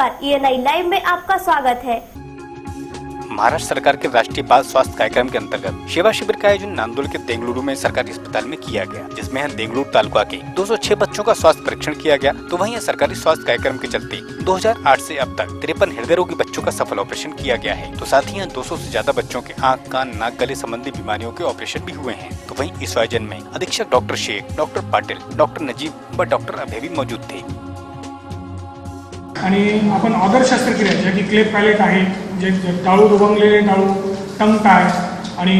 नमस्कार, ENI live में आपका स्वागत है। महाराष्ट्र सरकार के राष्ट्रीय बाल स्वास्थ्य कार्यक्रम के अंतर्गत सेवा शिविर का आयोजन नांदोल के देंगलुरु में सरकारी अस्पताल में किया गया, जिसमें देंगलुरु तालुका के 206 बच्चों का स्वास्थ्य परीक्षण किया गया। तो वहीं सरकारी स्वास्थ्य कार्यक्रम के चलते 2008 से अब तक 53 हृदय रोगी बच्चों का सफल ऑपरेशन किया गया है। तो साथ ही यहाँ 200 से ज्यादा बच्चों के आँख, कान, नाक, गले संबंधी बीमारियों के ऑपरेशन भी हुए हैं। तो वहीं इस आयोजन में अधीक्षक doctor Sheikh, doctor Patil, doctor Najeeb व डॉक्टर अभय भी मौजूद थे। आणि आपण ऑदर शस्त्रक्रिया ज्या की क्लेप पॅलेट आहे, जे टाळू दुभंगलेले टाळू, टंग टाय आणि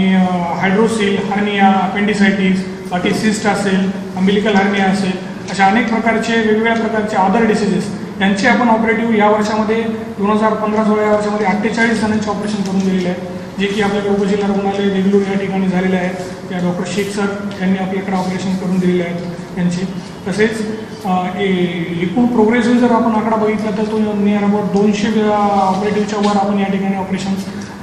हायड्रोसिल, हर्निया, अपेंडिसायटिस, बाकी सिस्ट असेल, अम्बिलिकल हर्निया असेल, अशा अनेक प्रकारचे वेगवेगळ्या प्रकारचे अदर डिसीजेस यांचे आपण ऑपरेटिव्ह या वर्षामध्ये 2015-16 या वर्षामध्ये 48 जणांचे ऑपरेशन करून दिलेले आहे, जे की आपल्याकडे उपजिल्हा रुग्णालय देगलूर या ठिकाणी झालेले आहे। त्या डॉक्टर शेख सर यांनी आपल्याकडे ऑपरेशन करून दिलेले आहेत त्यांचे। तसेच एकूण प्रोग्रेसिव्ह जर आपण आकडा बघितला तर तो नियर अबाउट 200 ऑपरेटिव्हच्या वर आपण या ठिकाणी ऑपरेशन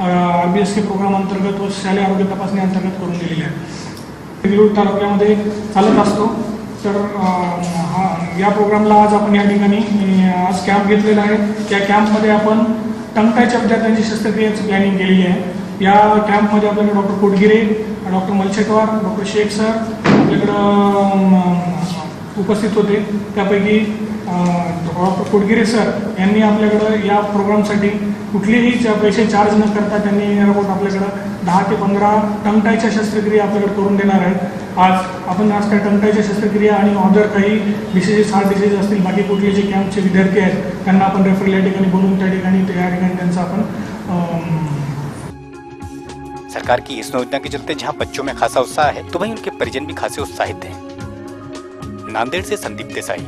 RBSK प्रोग्राम अंतर्गत व शालेय आरोग्य तपासणी अंतर्गत करून दिलेले आहे। देगलूर तालुक्यामध्ये चालत असतो। तर या प्रोग्रामला आज आपण या ठिकाणी आज कॅम्प घेतलेला आहे। त्या कॅम्पमध्ये आपण टंगटायच्या विद्यार्थ्यांची शस्त्रक्रियेची प्लॅनिंग केलेली आहे। या कॅम्पमध्ये आपल्याकडे doctor Kotgire, doctor Malshetwar, doctor Shaikh sir आपल्याकडं उपस्थित होते। त्यापैकी डॉक्टर कोटगिरे सर यांनी आपल्याकडं या प्रोग्रामसाठी कुठलेही पैसे चार्ज न करता त्यांनी आपल्याकडं 10 ते 15 टंगटायच्या शस्त्रक्रिया आपल्याकडे करून देणार आहेत। आज त्या टंगटायच्या शस्त्रक्रिया आणि अदर काही डिसीजेस, हार्ट डिसीज असतील, बाकी कुठले जे कॅम्पचे विद्यार्थी आहेत त्यांना आपण रेफरल या ठिकाणी बनवून त्या ठिकाणी त्यांचा आपण सरकार की इस योजना के चलते जहां बच्चों में खासा उत्साह है, तो वहीं उनके परिजन भी खासे उत्साहित हैं। नांदेड़ से संदीप देसाई।